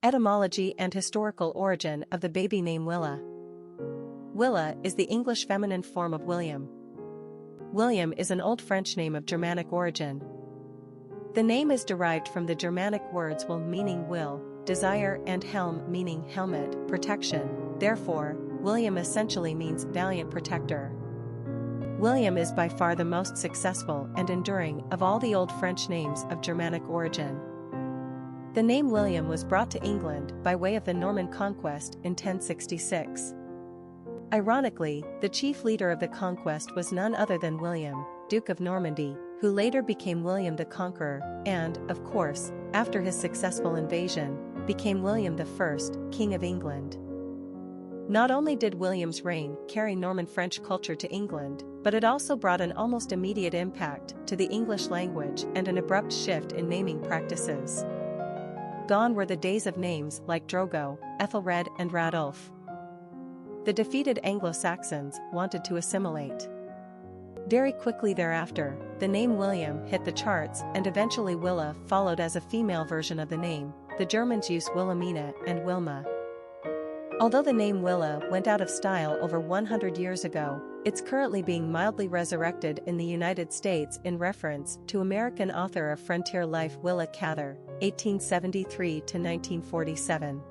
Etymology and historical origin of the baby name Willa. Willa is the English feminine form of William. William is an Old French name of Germanic origin. The name is derived from the Germanic words will meaning will, desire, and helm meaning helmet, protection. Therefore, William essentially means Valiant Protector. William is by far the most successful and enduring of all the Old French names of Germanic origin. The name William was brought to England by way of the Norman Conquest in 1066. Ironically, the chief leader of the conquest was none other than William, Duke of Normandy, who later became William the Conqueror, and, of course, after his successful invasion, became William I, King of England. Not only did William's reign carry Norman French culture to England, but it also brought an almost immediate impact to the English language and an abrupt shift in naming practices. Gone were the days of names like Drogo, Ethelred, and Radulf. The defeated Anglo-Saxons wanted to assimilate. Very quickly thereafter, the name William hit the charts, and eventually Willa followed as a female version of the name. The Germans used Wilhelmina and Wilma. Although the name Willa went out of style over 100 years ago, it's currently being mildly resurrected in the United States in reference to American author of frontier life Willa Cather, 1873 to 1947.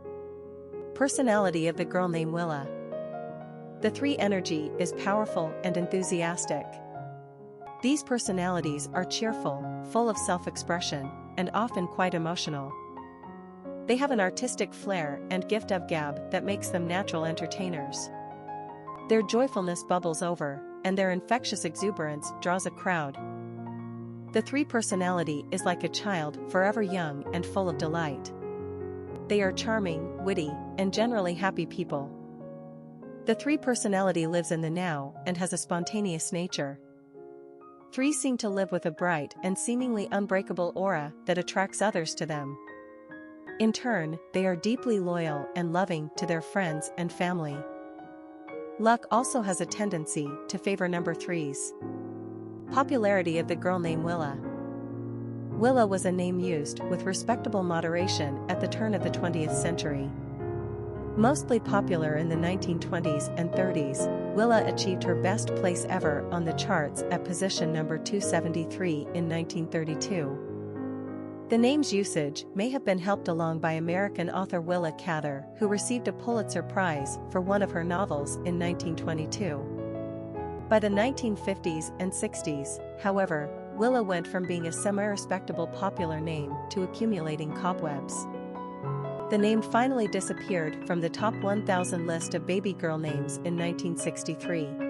Personality of the girl named Willa. The three energy is powerful and enthusiastic. These personalities are cheerful, full of self-expression, and often quite emotional. They have an artistic flair and gift of gab that makes them natural entertainers. Their joyfulness bubbles over, and their infectious exuberance draws a crowd. The three personality is like a child, forever young and full of delight. They are charming, witty, and generally happy people. The three personality lives in the now and has a spontaneous nature. Three seem to live with a bright and seemingly unbreakable aura that attracts others to them. In turn, they are deeply loyal and loving to their friends and family. Luck also has a tendency to favor number threes. Popularity of the girl named Willa. Willa was a name used with respectable moderation at the turn of the 20th century. Mostly popular in the 1920s and 30s, Willa achieved her best place ever on the charts at position number 273 in 1932. The name's usage may have been helped along by American author Willa Cather, who received a Pulitzer Prize for one of her novels in 1922. By the 1950s and 60s, however, Willa went from being a semi-respectable popular name to accumulating cobwebs. The name finally disappeared from the top 1,000 list of baby girl names in 1963.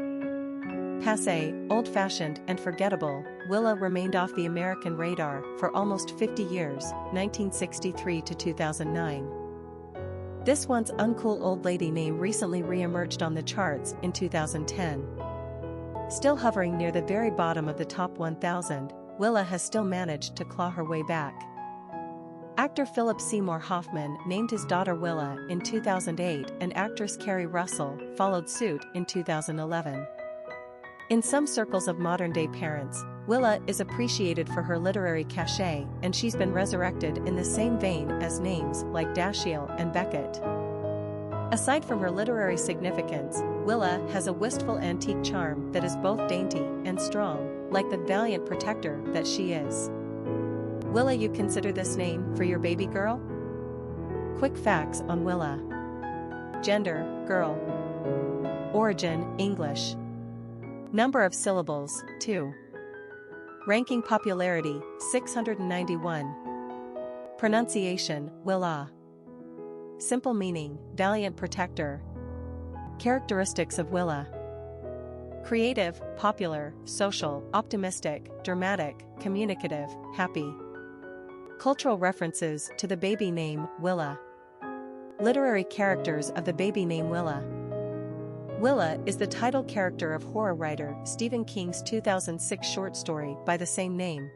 Passé, old-fashioned, and forgettable, Willa remained off the American radar for almost 50 years, 1963 to 2009. This once uncool old lady name recently re-emerged on the charts in 2010. Still hovering near the very bottom of the top 1,000, Willa has still managed to claw her way back. Actor Philip Seymour Hoffman named his daughter Willa in 2008, and actress Kerry Russell followed suit in 2011. In some circles of modern-day parents, Willa is appreciated for her literary cachet, and she's been resurrected in the same vein as names like Dashiell and Beckett. Aside from her literary significance, Willa has a wistful antique charm that is both dainty and strong, like the Valiant Protector that she is. Willa, you consider this name for your baby girl? Quick facts on Willa. Gender, girl. Origin, English. Number of syllables, 2. Ranking popularity, 691. Pronunciation, Willa. Simple meaning, Valiant Protector. Characteristics of Willa. Creative, popular, social, optimistic, dramatic, communicative, happy. Cultural references to the baby name, Willa. Literary characters of the baby name Willa. Willa is the title character of horror writer Stephen King's 2006 short story by the same name.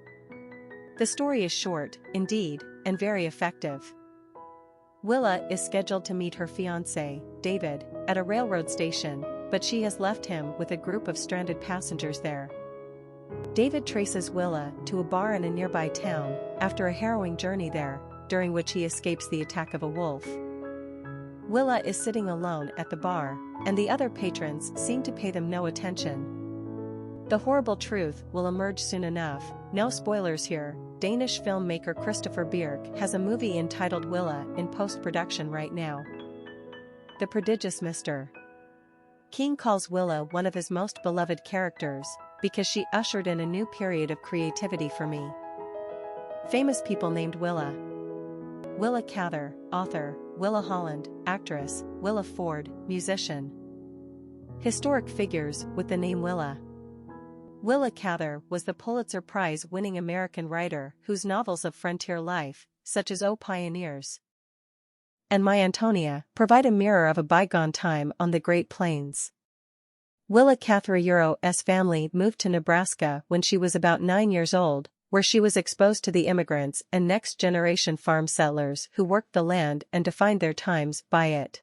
The story is short, indeed, and very effective. Willa is scheduled to meet her fiancé, David, at a railroad station, but she has left him with a group of stranded passengers there. David traces Willa to a bar in a nearby town. After a harrowing journey there, during which he escapes the attack of a wolf. Willa is sitting alone at the bar, and the other patrons seem to pay them no attention. The horrible truth will emerge soon enough. No spoilers here. Danish filmmaker Christopher Birk has a movie entitled Willa in post-production right now. The prodigious Mr. King calls Willa one of his most beloved characters, because she ushered in a new period of creativity for me. Famous people named Willa: Willa Cather, author; Willa Holland, actress; Willa Ford, musician. Historic figures with the name Willa. Willa Cather was the Pulitzer Prize-winning American writer whose novels of frontier life, such as O Pioneers! And My Antonia, provide a mirror of a bygone time on the Great Plains. Willa Cather's family moved to Nebraska when she was about 9 years old, where she was exposed to the immigrants and next-generation farm settlers who worked the land and defined their times by it.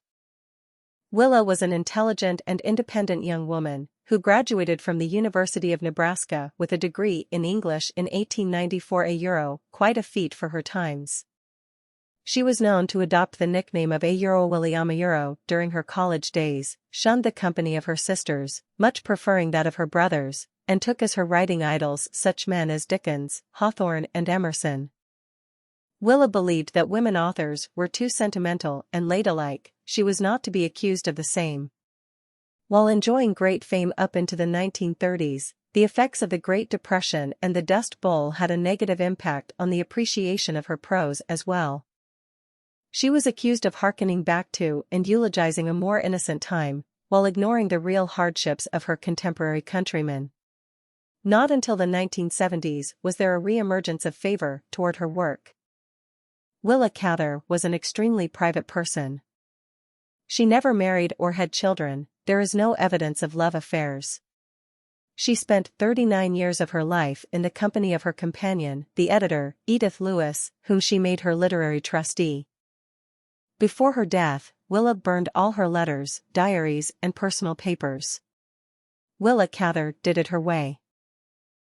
Willa was an intelligent and independent young woman who graduated from the University of Nebraska with a degree in English in 1894, quite a feat for her times. She was known to adopt the nickname of Williama during her college days, shunned the company of her sisters, much preferring that of her brothers, and took as her writing idols such men as Dickens, Hawthorne, and Emerson. Willa believed that women authors were too sentimental and ladylike. She was not to be accused of the same. While enjoying great fame up into the 1930s, the effects of the Great Depression and the Dust Bowl had a negative impact on the appreciation of her prose as well. She was accused of hearkening back to and eulogizing a more innocent time, while ignoring the real hardships of her contemporary countrymen. Not until the 1970s was there a re-emergence of favor toward her work. Willa Cather was an extremely private person. She never married or had children. There is no evidence of love affairs. She spent 39 years of her life in the company of her companion, the editor, Edith Lewis, whom she made her literary trustee. Before her death, Willa burned all her letters, diaries, and personal papers. Willa Cather did it her way.